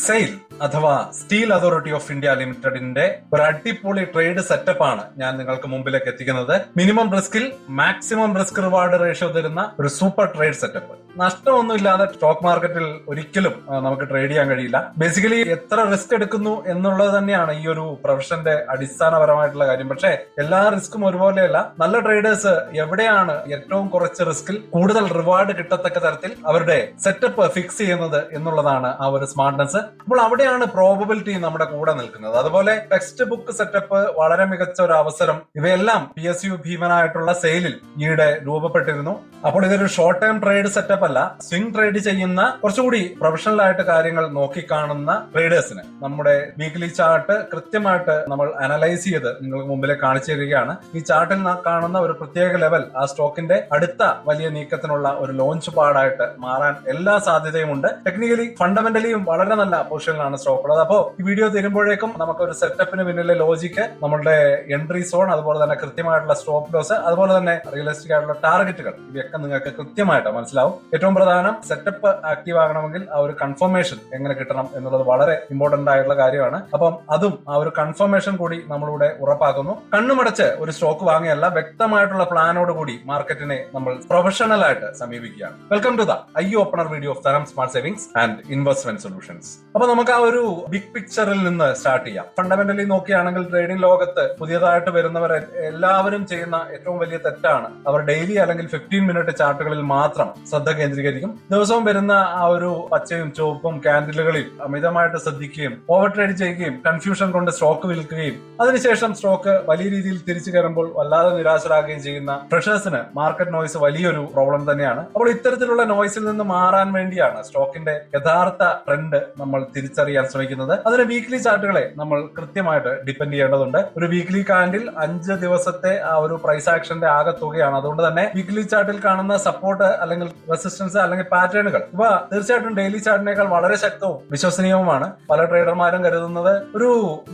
Sale അഥവാ steel authority of India ലിമിറ്റഡിന്റെ ഒരു അടിപൊളി ട്രേഡ് സെറ്റപ്പ് ആണ് ഞാൻ നിങ്ങൾക്ക് മുമ്പിലേക്ക് എത്തിക്കുന്നത്. മിനിമം റിസ്കിൽ മാക്സിമം റിസ്ക് റിവാർഡ് റേഷ്യോ തരുന്ന ഒരു സൂപ്പർ ട്രേഡ് സെറ്റപ്പ്. നഷ്ടമൊന്നുമില്ലാതെ സ്റ്റോക്ക് മാർക്കറ്റിൽ ഒരിക്കലും നമുക്ക് ട്രേഡ് ചെയ്യാൻ കഴിയില്ല. ബേസിക്കലി എത്ര റിസ്ക് എടുക്കുന്നു എന്നുള്ളത് തന്നെയാണ് ഈ ഒരു പ്രൊഫഷന്റെ അടിസ്ഥാനപരമായിട്ടുള്ള കാര്യം. പക്ഷേ എല്ലാ റിസ്ക്കും ഒരുപോലെയല്ല. നല്ല ട്രേഡേഴ്സ് എവിടെയാണ് ഏറ്റവും കുറച്ച് റിസ്കിൽ കൂടുതൽ റിവാർഡ് കിട്ടത്തക്ക തരത്തിൽ അവരുടെ സെറ്റപ്പ് ഫിക്സ് ചെയ്യുന്നത് എന്നുള്ളതാണ് ആ ഒരു സ്മാർട്ട്നെസ്. അപ്പോൾ അവിടെയാണ് പ്രോബബിലിറ്റി നമ്മുടെ കൂടെ നിൽക്കുന്നത്. അതുപോലെ ടെക്സ്റ്റ് ബുക്ക് സെറ്റപ്പ് വളരെ മികച്ച ഒരു അവസരം. ഇവയെല്ലാം PSU ഭീമനായിട്ടുള്ള സെയിലിൽ ഈയിടെ രൂപപ്പെട്ടിരുന്നു. അപ്പോൾ ഇതൊരു ഷോർട്ട് ടൈം ട്രേഡ് സെറ്റപ്പ് അല്ല. സ്വിംഗ് ട്രേഡ് ചെയ്യുന്ന കുറച്ചുകൂടി പ്രൊഫഷണൽ ആയിട്ട് കാര്യങ്ങൾ നോക്കിക്കാണുന്ന ട്രേഡേഴ്സിന് നമ്മുടെ വീക്ക്ലി ചാർട്ട് കൃത്യമായിട്ട് നമ്മൾ അനലൈസ് ചെയ്ത് നിങ്ങൾക്ക് മുമ്പിലേക്ക് കാണിച്ചു തരികയാണ്. ഈ ചാർട്ടിൽ കാണുന്ന ഒരു പ്രത്യേക ലെവൽ ആ സ്റ്റോക്കിന്റെ അടുത്ത വലിയ നീക്കത്തിനുള്ള ഒരു ലോഞ്ച് പാടായിട്ട് മാറാൻ എല്ലാ സാധ്യതയുമുണ്ട്. ടെക്നിക്കലി ഫണ്ടമെന്റലിയും വളരെ നല്ല പൊസിഷനിലാണ് സ്റ്റോക്ക് ഉള്ളത്. അപ്പോൾ ഈ വീഡിയോ തരുമ്പോഴേക്കും നമുക്ക് ഒരു സെറ്റപ്പിന് പിന്നിലെ ലോജിക്ക്, നമ്മളുടെ എൻട്രി സോൺ, അതുപോലെ തന്നെ കൃത്യമായിട്ടുള്ള സ്റ്റോപ്പ് ലോസ്, അതുപോലെ തന്നെ റിയലിസ്റ്റിക് ആയിട്ടുള്ള ടാർഗറ്റുകൾ, ഇവയൊക്കെ നിങ്ങൾക്ക് കൃത്യമായിട്ട് മനസ്സിലാവും. ഏറ്റവും പ്രധാനം സെറ്റപ്പ് ആക്റ്റീവ് ആകണമെങ്കിൽ ആ ഒരു കൺഫർമേഷൻ എങ്ങനെ കിട്ടണം എന്നുള്ളത് വളരെ ഇമ്പോർട്ടന്റ് ആയിട്ടുള്ള കാര്യമാണ്. അപ്പം അതും ആ ഒരു കൺഫർമേഷൻ കൂടി നമ്മളിവിടെ ഉറപ്പാക്കുന്നു. കണ്ണുമടച്ച് ഒരു സ്റ്റോക്ക് വാങ്ങിയല്ല, വ്യക്തമായിട്ടുള്ള പ്ലാനോട് കൂടി മാർക്കറ്റിനെ നമ്മൾ പ്രൊഫഷണൽ ആയിട്ട് സമീപിക്കുകയാണ്. Welcome to the eye opener video of Tharam smart savings and investment solutions. അപ്പൊ നമുക്ക് ആ ഒരു ബിഗ് പിക്ചറിൽ നിന്ന് സ്റ്റാർട്ട് ചെയ്യാം. ഫണ്ടമെന്റലി നോക്കുകയാണെങ്കിൽ ട്രേഡിംഗ് ലോകത്ത് പുതിയതായിട്ട് വരുന്നവരെ എല്ലാവരും ചെയ്യുന്ന ഏറ്റവും വലിയ തെറ്റാണ് അവർ ഡെയിലി അല്ലെങ്കിൽ 15 മിനിറ്റ് ചാർട്ടുകളിൽ മാത്രം ശ്രദ്ധ കേന്ദ്രീകരിക്കും. ദിവസവും വരുന്ന ആ ഒരു പച്ചയും ചുവപ്പും ക്യാൻഡിലുകളിൽ അമിതമായിട്ട് ശ്രദ്ധിക്കുകയും ഓവർ ട്രേഡ് ചെയ്യുകയും കൺഫ്യൂഷൻ കൊണ്ട് സ്റ്റോക്ക് വിൽക്കുകയും അതിനുശേഷം സ്റ്റോക്ക് വലിയ രീതിയിൽ തിരിച്ചു കയറുമ്പോൾ വല്ലാതെ നിരാശരാകുകയും ചെയ്യുന്ന ഫ്രഷേഴ്സിന് മാർക്കറ്റ് നോയ്സ് വലിയൊരു പ്രോബ്ലം തന്നെയാണ്. അപ്പോൾ ഇത്തരത്തിലുള്ള നോയ്സിൽ നിന്ന് മാറാൻ വേണ്ടിയാണ് സ്റ്റോക്കിന്റെ യഥാർത്ഥ ട്രെൻഡ് നമ്മൾ തിരിച്ചറിയാൻ ശ്രമിക്കുന്നത്. അതിന് വീക്ക്ലി ചാർട്ടുകളെ നമ്മൾ കൃത്യമായിട്ട് ഡിപ്പെൻഡ് ചെയ്യേണ്ടതുണ്ട്. ഒരു വീക്ക്ലി കാൻഡിൽ 5 ദിവസത്തെ ആ ഒരു പ്രൈസ് ആക്ഷന്റെ ആകെ തുകയാണ്. അതുകൊണ്ട് തന്നെ വീക്ക്ലി ചാർട്ടിൽ കാണുന്ന സപ്പോർട്ട് അല്ലെങ്കിൽ റെസിസ്റ്റൻസ് അല്ലെങ്കിൽ പാറ്റേണുകൾ ഇവ തീർച്ചയായിട്ടും ഡെയിലി ചാർട്ടിനേക്കാൾ വളരെ ശക്തവും വിശ്വസനീയവുമാണ്. പല ട്രേഡർമാരും കരുതുന്നത് ഒരു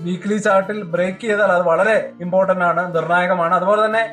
വീക്ക്ലി ചാർട്ടിൽ ബ്രേക്ക് ചെയ്താൽ അത് വളരെ ഇമ്പോർട്ടന്റ് ആണ്, നിർണായകമാണ്. അതുപോലെ തന്നെ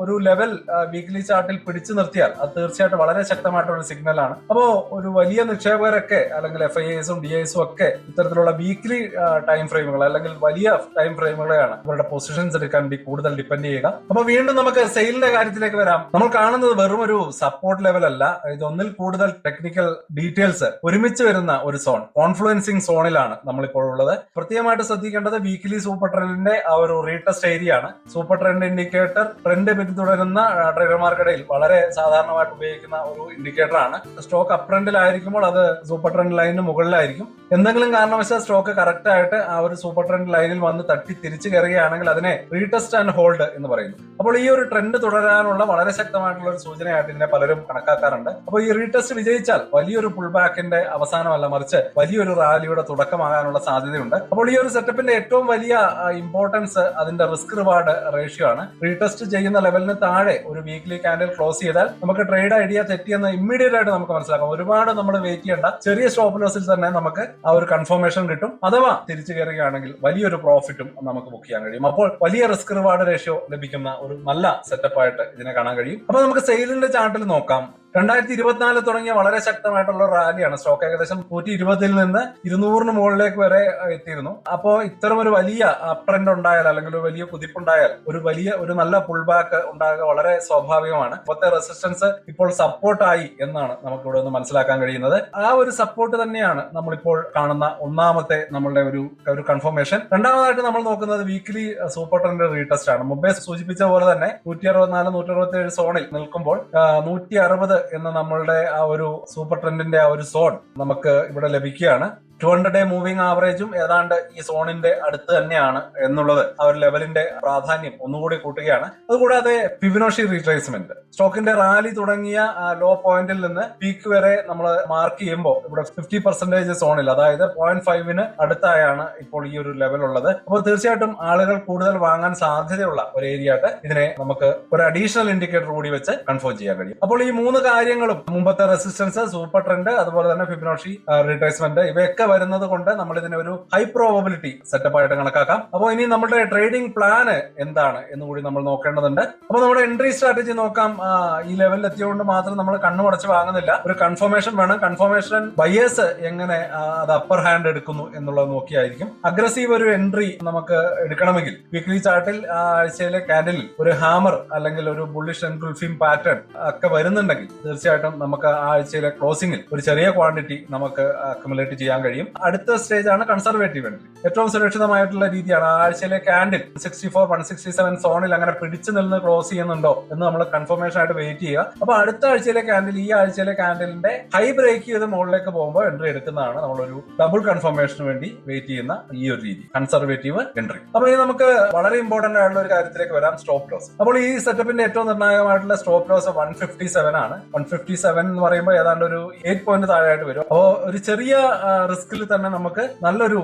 ഒരു ലെവൽ വീക്ക്ലി ചാർട്ടിൽ പിടിച്ചു നിർത്തിയാൽ അത് തീർച്ചയായിട്ടും വളരെ ശക്തമായിട്ടുള്ള ഒരു സിഗ്നൽ ആണ്. അപ്പോ ഒരു വലിയ നിക്ഷേപകരൊക്കെ അല്ലെങ്കിൽ FIIs-ഉം DIs-ഉം ഒക്കെ ഇത്തരത്തിലുള്ള വീക്ക്ലി ടൈം ഫ്രെയിമുകൾ അല്ലെങ്കിൽ വലിയ ടൈം ഫ്രെയിമുകളെയാണ് അവരുടെ പൊസിഷൻസ് എടുക്കാൻ വേണ്ടി കൂടുതൽ ഡിപ്പെൻഡ് ചെയ്യുക. അപ്പൊ വീണ്ടും നമുക്ക് സെയിലിന്റെ കാര്യത്തിലേക്ക് വരാം. നമ്മൾ കാണുന്നത് വെറും ഒരു സപ്പോർട്ട് ലെവൽ അല്ല, ഇതൊന്നിൽ കൂടുതൽ ടെക്നിക്കൽ ഡീറ്റെയിൽസ് ഒരുമിച്ച് വരുന്ന ഒരു സോൺ, കോൺഫ്ലുവൻസിംഗ് സോണിലാണ് നമ്മളിപ്പോൾ ഉള്ളത്. പ്രത്യേകമായിട്ട് ശ്രദ്ധിക്കേണ്ടത് വീക്ക്ലി സൂപ്പർ ട്രെൻഡിന്റെ ആ ഒരു റീടെസ്റ്റ് ഏരിയ ആണ്. സൂപ്പർ ട്രെൻഡ് ഇൻഡിക്കേറ്റർ ട്രെൻഡ് പിന്തുടരുന്ന ട്രേഡർമാർക്കിടയിൽ വളരെ സാധാരണമായിട്ട് ഉപയോഗിക്കുന്ന ഒരു ഇൻഡിക്കേറ്റർ ആണ്. സ്റ്റോക്ക് അപ് ട്രെൻഡിലായിരിക്കുമ്പോൾ അത് സൂപ്പർ ട്രെൻഡ് ലൈനിന് മുകളിലായിരിക്കും. എന്തെങ്കിലും കാരണവശാൽ സ്റ്റോക്ക് കറക്റ്റ് ആയിട്ട് ആ ഒരു സൂപ്പർ ട്രെൻഡ് ലൈനിൽ വന്ന് തട്ടി തിരിച്ചു കയറുകയാണെങ്കിൽ അതിനെ റീടെസ്റ്റ് ആൻഡ് ഹോൾഡ് എന്ന് പറയുന്നു. അപ്പോൾ ഈ ഒരു ട്രെൻഡ് തുടരാനുള്ള വളരെ ശക്തമായിട്ടുള്ള ഒരു സൂചനയായിട്ട് ഇതിനെ പലരും കണക്കാക്കാറുണ്ട്. അപ്പോൾ ഈ റീടെസ്റ്റ് വിജയിച്ചാൽ വലിയൊരു പുൾ ബാക്കിന്റെ അവസാനമല്ല, മറിച്ച് വലിയൊരു റാലിയുടെ തുടക്കമാകാനുള്ള സാധ്യതയുണ്ട്. അപ്പോൾ ഈ ഒരു സെറ്റപ്പിന്റെ ഏറ്റവും വലിയ ഇമ്പോർട്ടൻസ് അതിന്റെ റിസ്ക് റിവാർഡ് റേഷ്യോ ആണ്. റീടെസ്റ്റ് ചെയ്യുന്ന ലെവലിന് താഴെ ഒരു വീക്ക്ലി കാൻഡിൽ ക്ലോസ് ചെയ്താൽ നമുക്ക് ട്രേഡ് ഐഡിയ തെറ്റിയെന്ന് ഇമ്മീഡിയറ്റ് ആയിട്ട് നമുക്ക് മനസ്സിലാക്കാം. ഒരുപാട് നമ്മൾ വെയിറ്റ് ചെയ്യേണ്ട, ചെറിയ സ്റ്റോപ്പ് ലോസിൽ തന്നെ നമുക്ക് ആ ഒരു കൺഫർമേഷൻ കിട്ടും. അഥവാ തിരിച്ചു കയറുകയാണെങ്കിൽ വലിയൊരു പ്രോഫിറ്റും നമുക്ക് ബുക്ക് ചെയ്യാൻ കഴിയും. അപ്പോൾ വലിയ റിസ്ക് റിവാർഡ് റേഷ്യോ ലഭിക്കുന്ന ഒരു നല്ല സെറ്റപ്പ് ആയിട്ട് ഇതിനെ കാണാൻ കഴിയും. അപ്പൊ നമുക്ക് സെയിലിന്റെ ചാർട്ടിൽ നോക്കാം. 2024 തുടങ്ങിയ വളരെ ശക്തമായിട്ടുള്ള റാലിയാണ്. സ്റ്റോക്ക് ഏകദേശം 120 നിന്ന് 200 മുകളിലേക്ക് വരെ എത്തിയിരുന്നു. അപ്പോ ഇത്തരം ഒരു വലിയ അപ് ട്രെൻഡ് ഉണ്ടായാൽ അല്ലെങ്കിൽ ഒരു വലിയ കുതിപ്പുണ്ടായാൽ ഒരു നല്ല പുൾ ബാക്ക് ഉണ്ടാകുക വളരെ സ്വാഭാവികമാണ്. ഇപ്പോഴത്തെ റെസിസ്റ്റൻസ് ഇപ്പോൾ സപ്പോർട്ടായി എന്നാണ് നമുക്ക് ഇവിടെ നിന്ന് മനസ്സിലാക്കാൻ കഴിയുന്നത്. ആ ഒരു സപ്പോർട്ട് തന്നെയാണ് നമ്മളിപ്പോൾ കാണുന്ന ഒന്നാമത്തെ നമ്മളുടെ ഒരു കൺഫർമേഷൻ. രണ്ടാമതായിട്ട് നമ്മൾ നോക്കുന്നത് വീക്ക്ലി സൂപ്പർ ട്രെൻഡ് റീടെസ്റ്റ് ആണ്. മുമ്പേ സൂചിപ്പിച്ച പോലെ തന്നെ 164, 167 സോണിൽ നിൽക്കുമ്പോൾ 160 എന്ന നമ്മളുടെ ആ ഒരു സൂപ്പർ ട്രെൻഡിന്റെ ആ ഒരു സോൺ നമുക്ക് ഇവിടെ ലഭിക്കുകയാണ്. 200-ഡേ മൂവിംഗ് ആവറേജും ഏതാണ്ട് ഈ സോണിന്റെ അടുത്ത് തന്നെയാണ് എന്നുള്ളത് ആ ഒരു ലെവലിന്റെ പ്രാധാന്യം ഒന്നുകൂടി കൂട്ടുകയാണ്. അതുകൂടാതെ ഫിബൊനാച്ചി റീട്രേസ്മെന്റ്, സ്റ്റോക്കിന്റെ റാലി തുടങ്ങിയ ലോ പോയിന്റിൽ നിന്ന് പീക്ക് വരെ നമ്മൾ മാർക്ക് ചെയ്യുമ്പോൾ ഇവിടെ 50% സോണിൽ, അതായത് 0.5-ന് അടുത്തായാണ് ഇപ്പോൾ ഈ ഒരു ലെവൽ ഉള്ളത്. അപ്പോൾ തീർച്ചയായിട്ടും ആളുകൾ കൂടുതൽ വാങ്ങാൻ സാധ്യതയുള്ള ഒരു ഏരിയ ആയിട്ട് ഇതിനെ നമുക്ക് ഒരു അഡീഷണൽ ഇൻഡിക്കേറ്റർ കൂടി വെച്ച് കൺഫേം ചെയ്യാൻ കഴിയും. അപ്പോൾ ഈ മൂന്ന് കാര്യങ്ങളും, മുമ്പത്തെ റെസിസ്റ്റൻസ്, സൂപ്പർ ട്രെൻഡ്, അതുപോലെ തന്നെ ഫിബൊനാച്ചി റീട്രേസ്മെന്റ്, ഇവയൊക്കെ വരുന്നത് കൊണ്ട് നമ്മൾ ഇതിനെ ഒരു ഹൈ പ്രോബബിലിറ്റി സെറ്റപ്പ് ആയിട്ട് കണക്കാക്കാം. അപ്പോൾ ഇനി നമ്മുടെ ട്രേഡിംഗ് പ്ലാന് എന്താണ് എന്ന് കൂടി നമ്മൾ നോക്കേണ്ടതുണ്ട്. അപ്പൊ നമ്മുടെ എൻട്രി സ്ട്രാറ്റജി നോക്കാം. ഈ ലെവലിൽ എത്തിയതുകൊണ്ട് മാത്രം നമ്മൾ കണ്ണുമടച്ച് വാങ്ങുന്നില്ല, ഒരു കൺഫർമേഷൻ വേണം. കൺഫർമേഷൻ ബയേഴ്സ് എങ്ങനെ അത് അപ്പർ ഹാൻഡ് എടുക്കുന്നു എന്നുള്ളത് നോക്കിയായിരിക്കും. അഗ്രസീവ് ഒരു എൻട്രി നമുക്ക് എടുക്കണമെങ്കിൽ വീക്ക്ലി ചാർട്ടിൽ ആഴ്ചയിലെ കാൻഡിലിൽ ഒരു ഹാമർ അല്ലെങ്കിൽ ഒരു ബുള്ളിഷ് എൻഗുൾഫിംഗ് പാറ്റേൺ ഒക്കെ വരുന്നുണ്ടെങ്കിൽ തീർച്ചയായിട്ടും നമുക്ക് ആ ആഴ്ചയിലെ ക്ലോസിംഗിൽ ഒരു ചെറിയ ക്വാണ്ടിറ്റി നമുക്ക് അക്യുമുലേറ്റ് ചെയ്യാൻ കഴിയും. അടുത്ത സ്റ്റേജ് ആണ് കൺസർവേറ്റീവ് എൻട്രി. ഏറ്റവും സുരക്ഷിതമായിട്ടുള്ള രീതിയാണ് ആ ആഴ്ചയിലെ കാൻഡിൽ 164 167 സോണിൽ അങ്ങനെ പിടിച്ചു നിന്ന് ക്ലോസ് ചെയ്യുന്നുണ്ടോ എന്ന് നമ്മൾ കൺഫർമേഷൻ ആയിട്ട് വെയിറ്റ് ചെയ്യുക. അപ്പൊ അടുത്ത ആഴ്ചയിലെ കാൻഡിൽ ഈ ആഴ്ചയിലെ കാൻഡിലിന്റെ ഹൈ ബ്രേക്ക് ചെയ്ത് മുകളിലേക്ക് പോകുമ്പോൾ എൻട്രി എടുക്കുന്നതാണ് നമ്മളൊരു ഡബിൾ കൺഫർമേഷന് വേണ്ടി വെയിറ്റ് ചെയ്യുന്ന ഈ ഒരു രീതി, കൺസർവേറ്റീവ് എൻട്രി. അപ്പൊ ഇനി നമുക്ക് വളരെ ഇമ്പോർട്ടന്റ് ആയിട്ടുള്ള ഒരു കാര്യത്തിലേക്ക് വരാം, സ്റ്റോപ്പ് ലോസ്. അപ്പോൾ ഈ സെറ്റപ്പിന്റെ ഏറ്റവും നിർണായകമായിട്ടുള്ള സ്റ്റോപ്പ് ലോസ് 157 ആണ്. 157 എന്ന് പറയുമ്പോൾ ഏതാണ്ട് ഒരു 8 പോയിന്റ് താഴെയായിട്ട് വരും. അപ്പോൾ ഒരു ചെറിയ റിസ്കിൽ തന്നെ നമുക്ക് നല്ലൊരു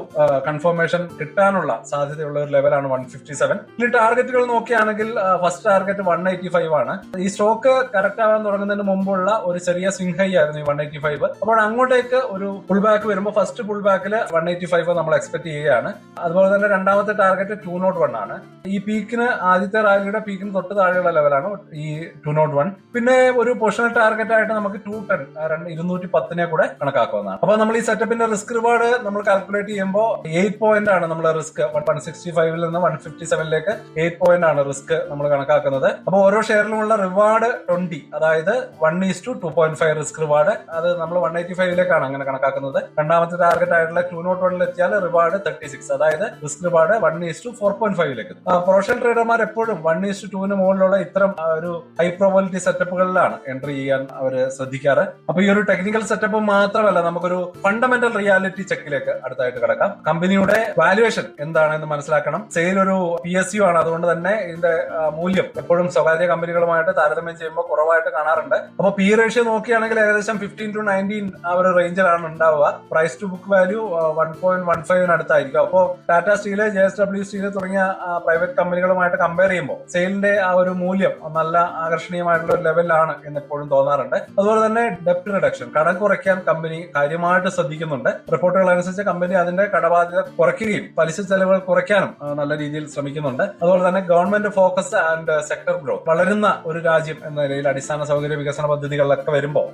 കൺഫർമേഷൻ കിട്ടാനുള്ള സാധ്യതയുള്ള ഒരു ലെവലാണ് 157. ഇനി ടാർഗറ്റുകൾ നോക്കുകയാണെങ്കിൽ ഫസ്റ്റ് ടാർഗറ്റ് 185 ആണ്. ഈ സ്റ്റോക്ക് കറക്റ്റ് ആവാൻ തുടങ്ങുന്നതിന് മുമ്പുള്ള ഒരു ചെറിയ സ്വിംഗ് ഹൈ ആയിരുന്നു ഈ 185. അപ്പോൾ അങ്ങോട്ടേക്ക് ഒരു പുൾ ബാക്ക് വരുമ്പോൾ ഫസ്റ്റ് പുൾ ബാക്കിൽ 185 നമ്മൾ എക്സ്പെക്ട് ചെയ്യുകയാണ്. അതുപോലെ തന്നെ രണ്ടാമത്തെ ടാർഗറ്റ് 201 ആണ്. ഈ പീക്കിന് ആദ്യത്തെ റാലിയുടെ പീക്കിന് തൊട്ട് താഴെയുള്ള ലെവലാണ് ഈ 201. പിന്നെ ഒരു പൊസിഷണൽ ടാർഗറ്റ് ആയിട്ട് നമുക്ക് 210 കൂടെ കണക്കാക്കാവുന്നതാണ്. അപ്പൊ നമ്മൾ ഈ സെറ്റപ്പിന്റെ റിസ്ക് റിവാർഡ് നമ്മൾ കാൽക്കുലേറ്റ് ചെയ്യുമ്പോൾ 8 പോയിന്റ് ആണ് നമ്മൾ റിസ്ക്. 165 നിന്ന് 157ലേക്ക് 8 പോയിന്റ് ആണ് റിസ്ക് നമ്മൾ കണക്കാക്കുന്നത്. അപ്പൊ ഓരോ ഷെയറിലുമുള്ള റിവാർഡ് 20, അതായത് 1:2.5 റിസ്ക് റിവാർഡ്. അത് നമ്മൾ 185ലേക്കാണ് അങ്ങനെ കണക്കാക്കുന്നത്. രണ്ടാമത്തെ ടാർഗറ്റ് ആയിട്ടുള്ള 201 എത്തിയാൽ റിവാർഡ് 36, അതായത് റിസ്ക് റിവാർഡ് 1:4.5ലേക്ക്. പ്രൊഫഷണൽ ട്രേഡർമാർ എപ്പോഴും 1:2 മുകളിലുള്ള ഇത്തരം ഒരു ഹൈ പ്രോബിലിറ്റി സെറ്റപ്പുകളിലാണ് എൻട്രി ചെയ്യാൻ അവർ ശ്രദ്ധിക്കാറ്. അപ്പൊ ഈ ഒരു ടെക്നിക്കൽ സെറ്റപ്പ് മാത്രമല്ല, നമുക്കൊരു ഫണ്ടമെന്റൽ റിയാലിറ്റി ചെക്കിലേക്ക് അടുത്തായിട്ട് കിടക്കാം. കമ്പനിയുടെ വാല്യുവേഷൻ എന്താണെന്ന് മനസ്സിലാക്കണം. സെയിൽ ഒരു PSU ആണ്, അതുകൊണ്ട് തന്നെ ഇതിന്റെ മൂല്യം എപ്പോഴും സ്വകാര്യ കമ്പനികളുമായിട്ട് താരതമ്യം ചെയ്യുമ്പോൾ കുറവായിട്ട് കാണാറുണ്ട്. അപ്പൊ പി റേഷ്യോ നോക്കുകയാണെങ്കിൽ ഏകദേശം 15 to 19 ആ ഒരു റേഞ്ചിലാണ് ഉണ്ടാവുക. പ്രൈസ് ടു ബുക്ക് വാല്യൂ 1.15 അടുത്തായിരിക്കും. അപ്പോൾ ടാറ്റ സ്റ്റീല്, JSW സ്റ്റീല് തുടങ്ങിയ പ്രൈവറ്റ് കമ്പനികളുമായിട്ട് കമ്പയർ ചെയ്യുമ്പോൾ സെയിലിന്റെ ആ ഒരു മൂല്യം നല്ല ആകർഷണീയമായിട്ടുള്ള ഒരു ലെവലിലാണ് എന്ന് എപ്പോഴും തോന്നാറുണ്ട്. അതുപോലെ തന്നെ ഡെപ്റ്റ് റിഡക്ഷൻ, കടം കുറയ്ക്കാൻ കമ്പനി കാര്യമായിട്ട് ശ്രദ്ധിക്കുന്നുണ്ട്. റിപ്പോർട്ടുകൾ അനുസരിച്ച് കമ്പനി അതിന്റെ കടബാധ്യത കുറയ്ക്കുകയും പലിശ ചെലവുകൾ കുറയ്ക്കാനും നല്ല രീതിയിൽ ശ്രമിക്കുന്നുണ്ട്. അതുപോലെ തന്നെ government focus and sector growth, വളരുന്ന ഒരു രാജ്യം എന്ന നിലയിൽ അടിസ്ഥാന സൗകര്യ വികസന പദ്ധതികളിലൊക്കെ വരുമ്പോൾ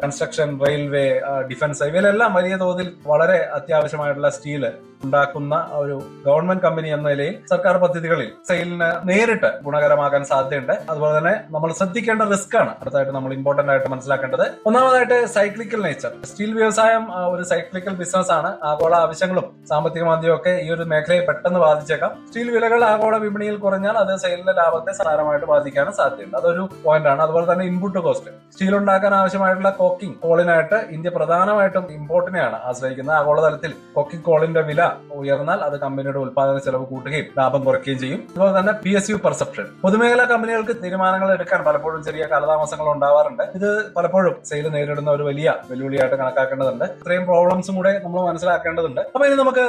കൺസ്ട്രക്ഷൻ, റെയിൽവേ, ഡിഫൻസ് ഇവയിലെല്ലാം വലിയ തോതിൽ വളരെ അത്യാവശ്യമായിട്ടുള്ള സ്റ്റീല് ഉണ്ടാക്കുന്ന ഒരു ഗവൺമെന്റ് കമ്പനി എന്ന നിലയിൽ സർക്കാർ പദ്ധതികളിൽ സെയിലിന് നേരിട്ട് ഗുണകരമാകാൻ സാധ്യതയുണ്ട്. അതുപോലെ തന്നെ നമ്മൾ ശ്രദ്ധിക്കേണ്ട റിസ്ക് ആണ് അടുത്തായിട്ട് നമ്മൾ ഇമ്പോർട്ടന്റ് ആയിട്ട് മനസ്സിലാക്കേണ്ടത്. ഒന്നാമതായിട്ട് സൈക്ലിക്കൽ നേച്ചർ. സ്റ്റീൽ വ്യവസായം ഒരു സൈക്ലിക്കൽ ബിസിനസ് ആണ്. ആഗോള ആവശ്യങ്ങളും സാമ്പത്തിക മാന്ദ്യവും ഒക്കെ ഈ ഒരു മേഖലയെ പെട്ടെന്ന് ബാധിച്ചേക്കാം. സ്റ്റീൽ വിലകൾ ആഗോള വിപണിയിൽ കുറഞ്ഞാൽ അത് സെയിലിന്റെ ലാഭത്തെ സാരമായിട്ട് ബാധിക്കാനും സാധ്യതയുണ്ട്. അതൊരു പോയിന്റ് ആണ്. അതുപോലെ തന്നെ ഇൻപുട്ട് കോസ്റ്റ്, സ്റ്റീൽ ഉണ്ടാക്കാൻ ആവശ്യമായിട്ടുള്ള കോക്കിംഗ് കോളിനായിട്ട് ഇന്ത്യ പ്രധാനമായിട്ടും ഇമ്പോർട്ടിനെയാണ് ആശ്രയിക്കുന്നത്. ആഗോളതലത്തിൽ കോക്കിംഗ് കോളിന്റെ വില ഉയർന്നാൽ അത് കമ്പനിയുടെ ഉൽപാദന ചെലവ് കൂട്ടുകയും ലാഭം കുറയ്ക്കുകയും ചെയ്യും. അതുപോലെ തന്നെ PSU പെർസെപ്ഷൻ, പൊതുമേഖലാ കമ്പനികൾക്ക് തീരുമാനങ്ങൾ എടുക്കാൻ പലപ്പോഴും ചെറിയ കാലതാമസങ്ങൾ ഉണ്ടാവാറുണ്ട്. ഇത് പലപ്പോഴും സെയിൽ നേരിടുന്ന ഒരു വലിയ വെല്ലുവിളിയായിട്ട് കണക്കാക്കേണ്ടതുണ്ട്. ഇത്രയും പ്രോബ്ലംസും കൂടെ നമ്മൾ മനസ്സിലാക്കേണ്ടതുണ്ട്. അപ്പൊ ഇനി നമുക്ക്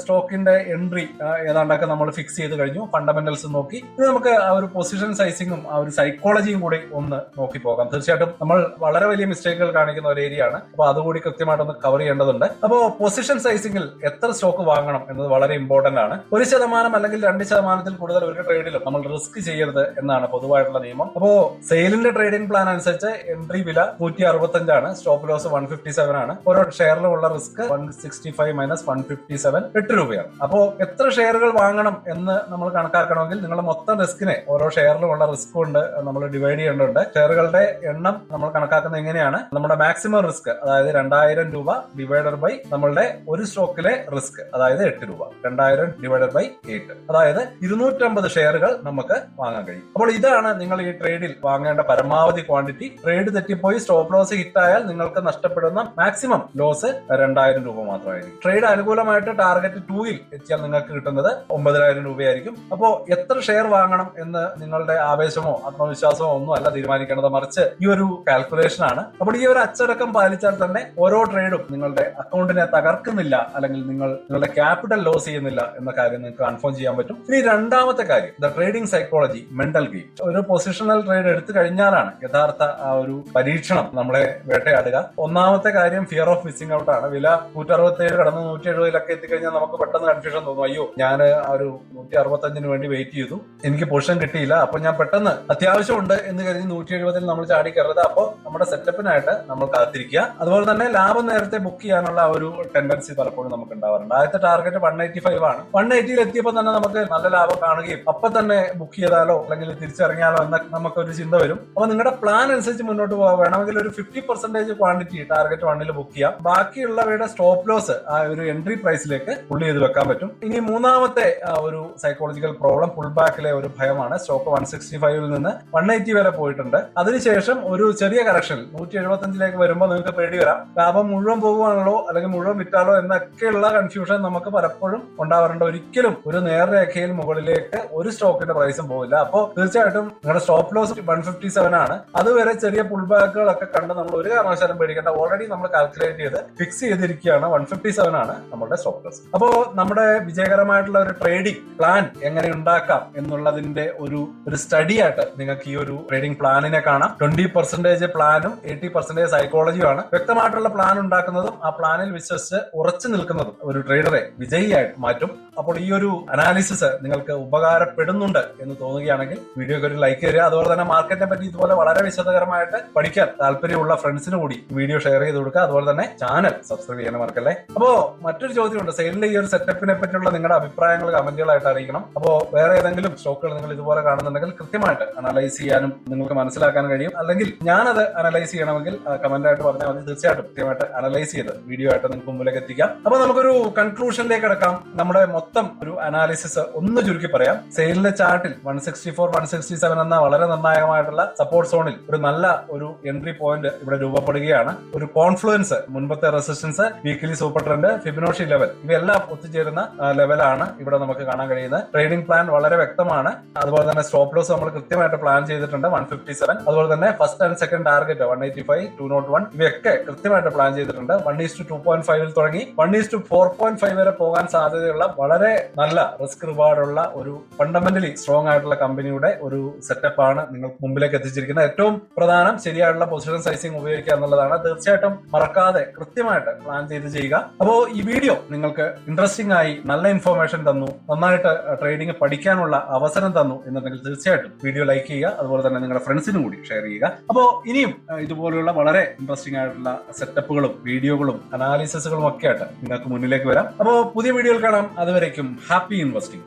സ്റ്റോക്കിന്റെ എൻട്രി ഏതാണ്ടൊക്കെ നമ്മൾ ഫിക്സ് ചെയ്ത് കഴിഞ്ഞു, ഫണ്ടമെന്റൽസ് നോക്കി. ഇനി നമുക്ക് ആ ഒരു പൊസിഷൻ സൈസിങ്ങും ആ ഒരു സൈക്കോളജിയും കൂടി ഒന്ന് നോക്കി പോകാം. തീർച്ചയായിട്ടും നമ്മൾ വളരെ വലിയ മിസ്റ്റേക്കുകൾ കാണിക്കുന്ന ഒരു ഏരിയ ആണ്. അപ്പൊ അതുകൂടി കൃത്യമായിട്ടൊന്ന് കവർ ചെയ്യേണ്ടതുണ്ട്. അപ്പോ പൊസിഷൻ സൈസിങ്ങിൽ എത്ര സ്റ്റോക്ക് വാങ്ങണം എന്നത് വളരെ ഇമ്പോർട്ടന്റ് ആണ്. 1% അല്ലെങ്കിൽ 2% കൂടുതൽ ഒരു ട്രേഡിലും നമ്മൾ റിസ്ക് ചെയ്യരുത് എന്നാണ് പൊതുവായിട്ടുള്ള നിയമം. അപ്പോ സെയിലിന്റെ ട്രേഡിംഗ് പ്ലാൻ അനുസരിച്ച് എൻട്രി വില 165 ആണ്, സ്റ്റോപ്പ് ലോസ് 157 ആണ്. ഓരോ ഷെയറിലുള്ള റിസ്ക് 165 മൈനസ് 157 8 രൂപയാണ്. അപ്പോ എത്ര ഷെയറുകൾ വാങ്ങണം എന്ന് നമ്മൾ കണക്കാക്കണമെങ്കിൽ നിങ്ങളുടെ മൊത്തം റിസ്കിനെ ഓരോ ഷെയറിലുമുള്ള റിസ്ക് കൊണ്ട് നമ്മൾ ഡിവൈഡ് ചെയ്യേണ്ടതുണ്ട്. ഷെയറുകളുടെ എണ്ണം നമ്മൾ കണക്കാക്കുന്നത് എങ്ങനെയാണ്? നമ്മുടെ മാക്സിമം റിസ്ക്, അതായത് 2000 രൂപ ഡിവൈഡഡ് ബൈ നമ്മളുടെ ഒരു സ്റ്റോക്കിലെ റിസ്ക്, അതായത് 8 രൂപ. 2000 ഡിവൈഡഡ് ബൈ 8, അതായത് 250 ഷെയറുകൾ നമുക്ക് വാങ്ങാൻ കഴിയും. അപ്പോൾ ഇതാണ് നിങ്ങൾ ഈ ട്രേഡിൽ വാങ്ങേണ്ട പരമാവധി ക്വാണ്ടിറ്റി. ട്രേഡ് തെറ്റിപ്പോയി സ്റ്റോപ്പ് ലോസ് ഹിറ്റായാൽ നിങ്ങൾക്ക് നഷ്ടപ്പെടുന്ന മാക്സിമം ലോസ് 2000 രൂപ മാത്രമായിരിക്കും. ട്രേഡ് അനുകൂലമായിട്ട് ടാർഗറ്റ് 2ൽ എത്തിയാൽ നിങ്ങൾക്ക് കിട്ടുന്നത് 9000 രൂപയായിരിക്കും. അപ്പോൾ എത്ര ഷെയർ വാങ്ങണം എന്ന് നിങ്ങളുടെ ആവേശമോ ആത്മവിശ്വാസമോ ഒന്നും അല്ല തീരുമാനിക്കേണ്ടത്, മറിച്ച് ഈ ഒരു കാൽക്കുലേഷൻ ആണ്. അപ്പോൾ ഈ ഒരു അച്ചടക്കം പാലിച്ചാൽ തന്നെ ഓരോ ട്രേഡും നിങ്ങളുടെ അക്കൗണ്ടിനെ തകർക്കുന്നില്ല, അല്ലെങ്കിൽ നിങ്ങളുടെ ക്യാപിറ്റൽ ലോസ് ചെയ്യുന്നില്ല എന്ന കാര്യം നിങ്ങൾക്ക് കൺഫേം ചെയ്യാൻ പറ്റും. ഇനി രണ്ടാമത്തെ കാര്യം, the trading psychology, mental game. ഒരു പൊസിഷണൽ ട്രേഡ് എടുത്തു കഴിഞ്ഞാലാണ് യഥാർത്ഥ ആ ഒരു പരീക്ഷണം നമ്മളെ വേട്ടയാടുക. ഒന്നാമത്തെ കാര്യം ഫിയർ ഓഫ് മിസ്സിംഗ് ഔട്ട് ആണ്. വില 167 കടന്ന് 170 എത്തിക്കഴിഞ്ഞാൽ നമുക്ക് പെട്ടെന്ന് കൺഫ്യൂഷൻ തോന്നും, അയ്യോ ഞാൻ ആ ഒരു 165 വേണ്ടി വെയിറ്റ് ചെയ്തു, എനിക്ക് പൊസിഷൻ കിട്ടിയില്ല, അപ്പൊ ഞാൻ പെട്ടെന്ന് അത്യാവശ്യമുണ്ട് എന്ന് കരുതി 170 നമ്മൾ ചാടി കയറരുത്. അപ്പോൾ നമ്മുടെ സെറ്റപ്പിനായിട്ട് നമ്മൾ കാത്തിരിക്കുക. അതുപോലെ തന്നെ ലാഭം നേരത്തെ ബുക്ക് ചെയ്യാനുള്ള ഒരു ടെൻഡൻസി പലപ്പോഴും നമുക്ക് ഉണ്ടാവാറുണ്ട്. ആദ്യത്തെ ടാർഗറ്റ് 185 ആണ്. 180 എത്തിയപ്പോൾ തന്നെ നമുക്ക് നല്ല ലാഭം കാണുകയും അപ്പൊ തന്നെ ബുക്ക് ചെയ്താലോ അല്ലെങ്കിൽ തിരിച്ചറിഞ്ഞാലോ എന്ന നമുക്കൊരു ചിന്ത വരും. അപ്പൊ നിങ്ങളുടെ പ്ലാൻ അനുസരിച്ച് മുന്നോട്ട് പോകാൻ വേണമെങ്കിൽ ഒരു 50% ക്വാണ്ടിറ്റി ടാർഗറ്റ് 1 ബുക്ക് ചെയ്യാം. ബാക്കിയുള്ളവയുടെ സ്റ്റോപ്പ് ലോസ് ആ ഒരു എൻട്രി പ്രൈസിലേക്ക് പുള്ളി ചെയ്ത് വെക്കാൻ പറ്റും. ഇനി മൂന്നാമത്തെ ഒരു സൈക്കോളജിക്കൽ പ്രോബ്ലം പുൾ ബാക്കിലെ ഒരു ഭയമാണ്. സ്റ്റോക്ക് 165 നിന്ന് 180 വരെ പോയിട്ടുണ്ട്. അതിനുശേഷം ഒരു ചെറിയ കറക്ഷൻ 175 വരുമ്പോൾ നിങ്ങൾക്ക് പേടി വരാം, ലാഭം മുഴുവൻ പോകുവാണല്ലോ അല്ലെങ്കിൽ മുഴുവൻ വിറ്റാലോ എന്നൊക്കെയുള്ള കൺഫ്യൂഷൻ നമുക്ക് പലപ്പോഴും ഉണ്ടാവാറുണ്ട്. ഒരിക്കലും ഒരു നേർരേഖയിൽ മുകളിലേക്ക് ഒരു സ്റ്റോക്കിന്റെ പ്രൈസും പോകില്ല. അപ്പോൾ തീർച്ചയായിട്ടും നിങ്ങളുടെ സ്റ്റോപ്പ് ലോസ് 157 ആണ്. അതുവരെ ചെറിയ പുൾ ബാക്കുകളൊക്കെ കണ്ട് നമ്മൾ ഒരു കാരണവശാലും പേടിക്കേണ്ട. ഓൾറെഡി നമ്മൾ കാൽക്കുലേറ്റ് ചെയ്ത് ഫിക്സ് ചെയ്തിരിക്കുകയാണ്. 157 ആണ് നമ്മുടെ സ്റ്റോപ്പ് ലോസ്. അപ്പോൾ നമ്മുടെ വിജയകരമായിട്ടുള്ള ഒരു ട്രേഡിംഗ് പ്ലാൻ എങ്ങനെ ഉണ്ടാക്കാം എന്നുള്ളതിന്റെ ഒരു സ്റ്റഡി ആയിട്ട് നിങ്ങൾക്ക് ഈ ഒരു ട്രേഡിംഗ് പ്ലാനിനെ കാണാം. 20% പ്ലാനും 80% സൈക്കോളജിയുമാണ്. വ്യക്തമായിട്ടുള്ള പ്ലാൻ ഉണ്ടാക്കുന്നതും ആ പ്ലാനിൽ വിശ്വസിച്ച് ഉറച്ചു നിൽക്കുന്നതും ഒരു ട്രേഡറെ വിജയിയായിട്ട് മാറ്റും. അപ്പോൾ ഈ ഒരു അനാലിസിസ് നിങ്ങൾക്ക് ഉപകാരപ്പെടുന്നുണ്ട് എന്ന് തോന്നുകയാണെങ്കിൽ വീഡിയോക്ക് ഒരു ലൈക്ക് തരിക. അതുപോലെ തന്നെ മാർക്കറ്റിനെ പറ്റി ഇതുപോലെ വളരെ വിശദകരമായിട്ട് പഠിക്കാൻ താല്പര്യമുള്ള ഫ്രണ്ട്സിന് കൂടി വീഡിയോ ഷെയർ ചെയ്ത് കൊടുക്കുക. അതുപോലെ തന്നെ ചാനൽ സബ്സ്ക്രൈബ് ചെയ്യാൻ മറക്കല്ലേ. അപ്പോ മറ്റൊരു ചോദ്യമുണ്ട്, സെയിലിന്റെ ഈ ഒരു സെറ്റപ്പിനെ പറ്റിയുള്ള നിങ്ങളുടെ അഭിപ്രായങ്ങൾ കമന്റുകളായിട്ട് അറിയിക്കണം. അപ്പോൾ വേറെ ഏതെങ്കിലും സ്റ്റോക്കുകൾ നിങ്ങൾ ഇതുപോലെ കാണുന്നുണ്ടെങ്കിൽ കൃത്യമായിട്ട് അനലൈസ് ചെയ്യാനും നിങ്ങൾക്ക് മനസ്സിലാക്കാൻ കഴിയും. അല്ലെങ്കിൽ ഞാനത് അനലൈസ് ചെയ്യണമെങ്കിൽ കമന്റ് ആയിട്ട് പറഞ്ഞാൽ മതി. തീർച്ചയായിട്ടും കൃത്യമായിട്ട് അനലൈസ് ചെയ്ത് വീഡിയോ ആയിട്ട് നിങ്ങൾക്ക് മുമ്പിലേക്ക് എത്തിക്കാം. അപ്പൊ നമുക്കൊരു കൺക്ലൂഷനിലേക്ക് കിടക്കാം. നമ്മുടെ മൊത്തം ഒരു അനാലിസിസ് ഒന്ന് ചുരുക്കി പറയാം. സെയിലിന്റെ ചാർട്ടിൽ 164, 167 എന്ന വളരെ നിർണായകമായിട്ടുള്ള സപ്പോർട്ട് സോണിൽ ഒരു നല്ല ഒരു എൻട്രി പോയിന്റ് ഇവിടെ രൂപപ്പെടുകയാണ്. ഒരു കോൺഫ്ലുവൻസ്, മുൻപത്തെ resistance, weekly super trend, Fibonacci level, ഇവയെല്ലാം ഒത്തുചേരുന്ന ലെവലാണ് ഇവിടെ നമുക്ക് കാണാൻ കഴിയുന്നത്. ട്രേഡിംഗ് പ്ലാൻ വളരെ വ്യക്തമാണ്. അതുപോലെ തന്നെ സ്റ്റോപ്പ് ലോസ് നമ്മൾ കൃത്യമായിട്ട് പ്ലാൻ ചെയ്തിട്ടുണ്ട് 157. അതുപോലെ തന്നെ ഫസ്റ്റ് ആൻഡ് സെക്കൻഡ് ടാർഗറ്റ് 185, 201 ഇവയൊക്കെ കൃത്യമായിട്ട് പ്ലാൻ ചെയ്തിട്ടുണ്ട്. 1:2.5 തുടങ്ങി 1:4.5 വരെ പോകാൻ സാധ്യതയുള്ള വളരെ നല്ല റിസ്ക് റിവാർഡുള്ള ഒരു ഫണ്ടമെന്റലി സ്ട്രോങ് ആയിട്ടുള്ള കമ്പനിയുടെ ഒരു സെറ്റപ്പ് ആണ് നിങ്ങൾക്ക് മുമ്പിലേക്ക് എത്തിച്ചിരിക്കുന്നത്. ഏറ്റവും പ്രധാനം ശരിയായിട്ടുള്ള പൊസിഷൻ സൈസിങ് ഉപയോഗിക്കുക എന്നുള്ളതാണ്. തീർച്ചയായിട്ടും മറക്കാതെ കൃത്യമായിട്ട് പ്ലാൻ ചെയ്ത് ചെയ്യുക. അപ്പോൾ ഈ വീഡിയോ നിങ്ങൾക്ക് ഇൻട്രസ്റ്റിംഗ് ആയി, നല്ല ഇൻഫോർമേഷൻ തന്നു, നന്നായിട്ട് ട്രേഡിംഗ് പഠിക്കാനുള്ള അവസരം തന്നു എന്നുണ്ടെങ്കിൽ തീർച്ചയായിട്ടും വീഡിയോ ലൈക്ക് ചെയ്യുക. അതുപോലെ തന്നെ നിങ്ങളുടെ ഫ്രണ്ട്സിനും കൂടി ഷെയർ ചെയ്യുക. അപ്പോൾ ഇനിയും ഇതുപോലെയുള്ള വളരെ ഇൻട്രസ്റ്റിംഗ് ആയിട്ടുള്ള സെറ്റപ്പുകളും വീഡിയോകളും അനാലിസിസുകളും ഒക്കെ ആയിട്ട് നിങ്ങൾക്ക് മുന്നിലേക്ക് വരാം. അപ്പോൾ പുതിയ വീഡിയോയിൽ കാണാം. അതുവരേക്കും ഹാപ്പി ഇൻവെസ്റ്റിംഗ്.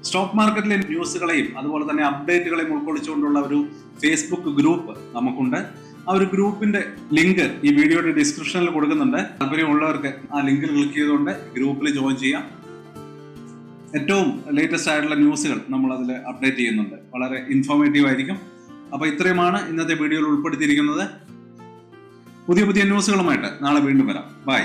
സ്റ്റോക്ക് മാർക്കറ്റിലെ ന്യൂസുകളെയും അതുപോലെ തന്നെ അപ്ഡേറ്റുകളെയും ഉൾക്കൊള്ളിച്ചുകൊണ്ടുള്ള ഒരു ഫേസ്ബുക്ക് ഗ്രൂപ്പ് നമുക്കുണ്ട്. ആ ഒരു ഗ്രൂപ്പിന്റെ ലിങ്ക് ഈ വീഡിയോയുടെ ഡിസ്ക്രിപ്ഷനിൽ കൊടുക്കുന്നുണ്ട്. താല്പര്യമുള്ളവർക്ക് ആ ലിങ്കിൽ ക്ലിക്ക് ചെയ്തുകൊണ്ട് ഗ്രൂപ്പിൽ ജോയിൻ ചെയ്യാം. ഏറ്റവും ലേറ്റസ്റ്റ് ആയിട്ടുള്ള ന്യൂസുകൾ നമ്മൾ അതിൽ അപ്ഡേറ്റ് ചെയ്യുന്നുണ്ട്. വളരെ ഇൻഫോർമേറ്റീവ് ആയിരിക്കും. അപ്പോൾ ഇത്രയുമാണ് ഇന്നത്തെ വീഡിയോയിൽ ഉൾപ്പെടുത്തിയിരിക്കുന്നത്. പുതിയ ന്യൂസുകളുമായിട്ട് നാളെ വീണ്ടും വരാം. ബൈ.